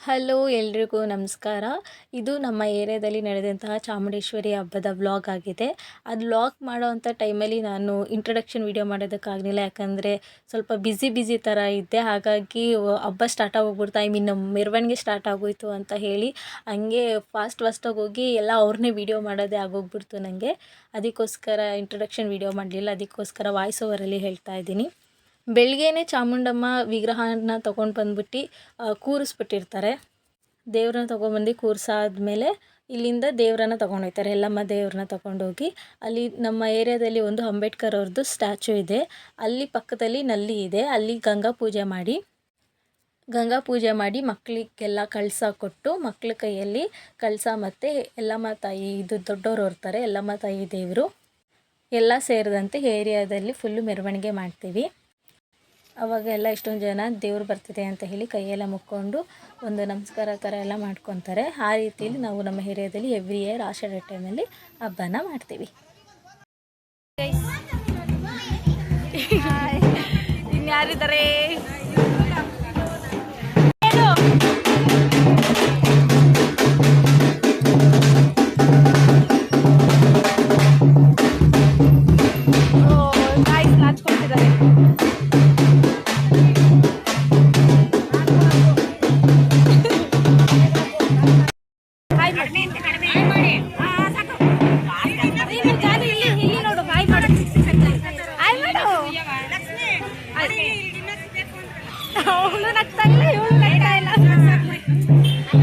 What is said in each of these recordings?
Hello ಎಲ್ರಿಗೂ ನಮಸ್ಕಾರ. ಇದು ನಮ್ಮ ಏರಿಯಾದಲ್ಲಿ ನಡೆದಂತಹ ಚಾಮುಂಡೇಶ್ವರಿ ಹಬ್ಬದ ವ್ಲಾಗ್ ಆಗಿದೆ. ಅದು ವ್ಲಾಗ್ ಮಾಡೋವಂಥ ಟೈಮಲ್ಲಿ ನಾನು ಇಂಟ್ರೊಡಕ್ಷನ್ ವೀಡಿಯೋ ಮಾಡೋದಕ್ಕಾಗಲಿಲ್ಲ. ಯಾಕಂದರೆ ಸ್ವಲ್ಪ ಬ್ಯುಸಿ ಥರ ಇದ್ದೆ. ಹಾಗಾಗಿ ಹಬ್ಬ ಸ್ಟಾರ್ಟ್ ಆಗೋಗ್ಬಿಡ್ತು. ಮೆರವಣಿಗೆ ಸ್ಟಾರ್ಟ್ ಆಗೋಯಿತು ಅಂತ ಹೇಳಿ ಹಂಗೆ ಫಾಸ್ಟಾಗಿ ಹೋಗಿ ಎಲ್ಲ ಅವ್ರನ್ನೇ ವೀಡಿಯೋ ಮಾಡೋದೇ ಆಗೋಗ್ಬಿಡ್ತು ನನಗೆ. ಅದಕ್ಕೋಸ್ಕರ ಇಂಟ್ರೊಡಕ್ಷನ್ ವೀಡಿಯೋ ಮಾಡಲಿಲ್ಲ. ಅದಕ್ಕೋಸ್ಕರ ವಾಯ್ಸ್ ಓವರಲ್ಲಿ ಹೇಳ್ತಾ ಇದ್ದೀನಿ. ಬೆಳಗ್ಗೆನೇ ಚಾಮುಂಡಮ್ಮ ವಿಗ್ರಹನ ತೊಗೊಂಡು ಬಂದ್ಬಿಟ್ಟು ಕೂರಿಸ್ಬಿಟ್ಟಿರ್ತಾರೆ. ದೇವ್ರನ್ನ ತೊಗೊಂಬಂದು ಕೂರಿಸಾದ್ಮೇಲೆ ಇಲ್ಲಿಂದ ದೇವ್ರನ್ನ ತೊಗೊಂಡೋಗ್ತಾರೆ. ಎಲ್ಲಮ್ಮ ದೇವ್ರನ್ನ ತೊಗೊಂಡೋಗಿ ಅಲ್ಲಿ ನಮ್ಮ ಏರಿಯಾದಲ್ಲಿ ಒಂದು ಅಂಬೇಡ್ಕರ್ ಅವ್ರದ್ದು ಸ್ಟ್ಯಾಚು ಇದೆ. ಅಲ್ಲಿ ಪಕ್ಕದಲ್ಲಿ ನಲ್ಲಿ ಇದೆ. ಅಲ್ಲಿ ಗಂಗಾ ಪೂಜೆ ಮಾಡಿ ಮಕ್ಕಳಿಗೆಲ್ಲ ಕಳಸ ಕೊಟ್ಟು ಮಕ್ಕಳ ಕೈಯಲ್ಲಿ ಕಳಸ ಮತ್ತು ಎಲ್ಲಮ್ಮ ತಾಯಿ ಇದು ದೊಡ್ಡವರು ಹೊರ್ತಾರೆ. ಎಲ್ಲಮ್ಮ ತಾಯಿ ದೇವರು ಎಲ್ಲ ಸೇರಿದಂತೆ ಏರಿಯಾದಲ್ಲಿ ಫುಲ್ಲು ಮೆರವಣಿಗೆ ಮಾಡ್ತೀವಿ. ಅವಾಗ ಎಲ್ಲ ಇಷ್ಟೊಂದು ಜನ ದೇವ್ರು ಬರ್ತಿದೆ ಅಂತ ಹೇಳಿ ಕೈಯೆಲ್ಲ ಮುಕ್ಕೊಂಡು ಒಂದು ನಮಸ್ಕಾರ ಥರ ಎಲ್ಲ ಮಾಡ್ಕೊತಾರೆ. ಆ ರೀತಿಯಲ್ಲಿ ನಾವು ನಮ್ಮ ಏರಿಯಾದಲ್ಲಿ ಎವ್ರಿ ಇಯರ್ ಆಷಾಢ ಟೈಮಲ್ಲಿ ಹಬ್ಬನ ಮಾಡ್ತೀವಿ. ಇನ್ಯಾರಿದ್ದಾರೆ?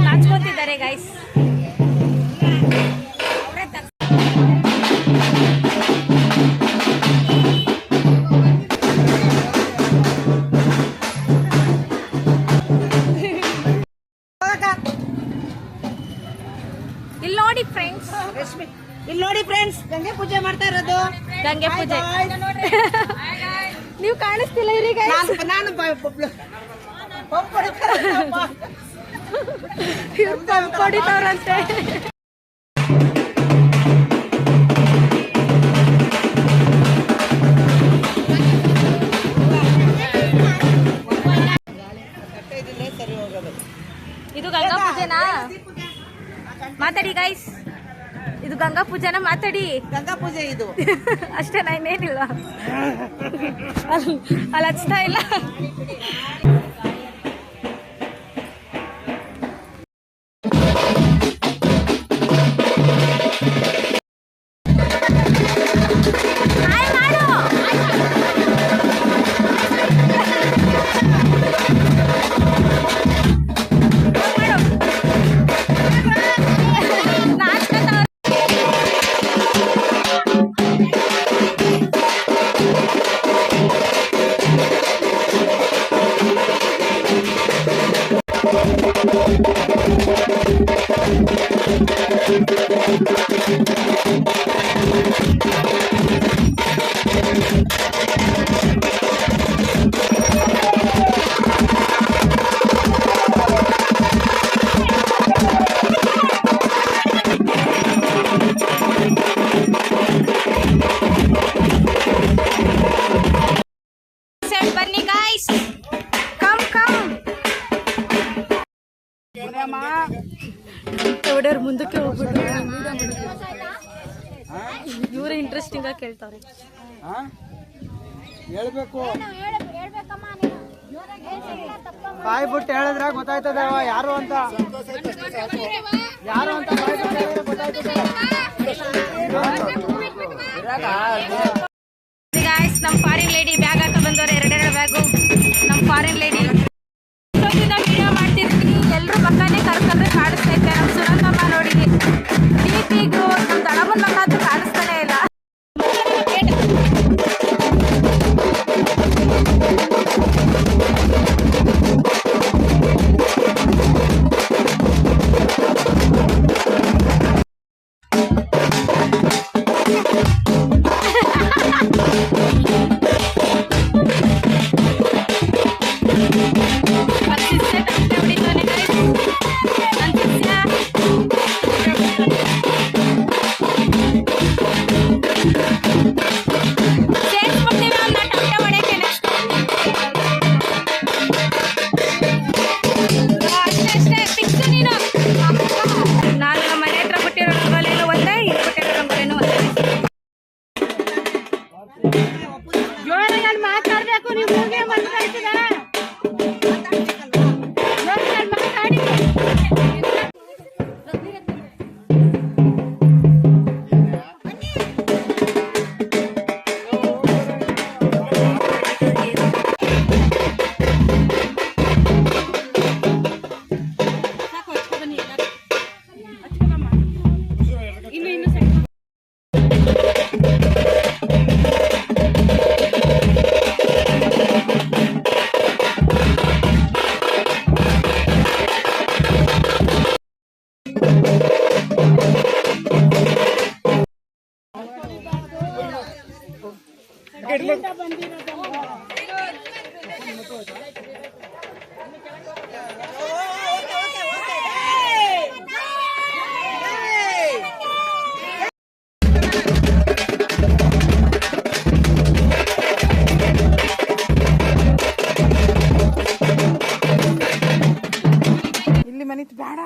ನಾಚ್ಕೊತಿದ್ದಾರೆ ಗೈಸ್. ಇಲ್ಲಿ ನೋಡಿ ಫ್ರೆಂಡ್ಸ್, ಗಂಗೆ ಪೂಜೆ ಮಾಡ್ತಾ ಇರೋದು. ಗಂಗೆ ಪೂಜೆ ನೀವು ಕಾಣಿಸ್ತಿಲ್ಲ ಇವ್ರಿಗೆ. ನಾನು ಹೊಡಿತಾವ್ರಂತೆ. ಇದು ಗಂಗಾ ಪೂಜೆನಾ? ಮಾತಾಡಿ ಗೈಸ್, ಇದು ಗಂಗಾ ಪೂಜೆನ? ಮಾತಾಡಿ. ಗಂಗಾ ಪೂಜೆ ಇದು ಅಷ್ಟೇ, ಇನ್ನೇನಿಲ್ಲ. ಅಲ್ಲಿ ಹಚ್ತಾ ಇಲ್ಲ. ಬನ್ನಿ ಗಾಯ್ಸ್, ಕಮ್ ಹೊಡೆಯವ್ರು ಮುಂದಕ್ಕೆ ಹೋಗ್ಬಿಟ್ಟು ಇವ್ರು ಇಂಟ್ರೆಸ್ಟಿಂಗ್ ಆಗಿ ಕೇಳ್ತಾರೆ. ಹೇಳ್ಬೇಕು, ಬಾಯ್ ಬಿಟ್ಟು ಹೇಳಿದ್ರೆ ಗೊತ್ತಾಯ್ತದೆ ಯಾರು ಅಂತ ಗೊತ್ತಾಯ್ತದೆ. ನಮ್ಮ ಫಾರಿನ್ ಲೇಡಿ ಬ್ಯಾಗ್ ಹಾಕ ಬಂದವ್ರೆ, ಎರಡೆರಡು ಬ್ಯಾಗು. ನಮ್ಮ ಫಾರಿನ್ ಲೇಡಿ ವಿಡಿಯೋ ಮಾಡ್ತಿರ್ತೀನಿ. ಎಲ್ಲರೂ ಪಕ್ಕನೇ ಕರ್ಕೊಂಡ್ರೆ ಕಾಣಿಸ್ತೈತೆ. ನಮ್ಮ ಸುರಂಗಮ್ಮ ನೋಡಿ, ಡಿಪಿಗೂ ನಮ್ಮ ದಳಮನ್ ಮಕ್ಕಳು ಕಾಣಿಸ್ತಾನೆ ಇಲ್ಲ. ಮನಿತ್ ಬೇಡ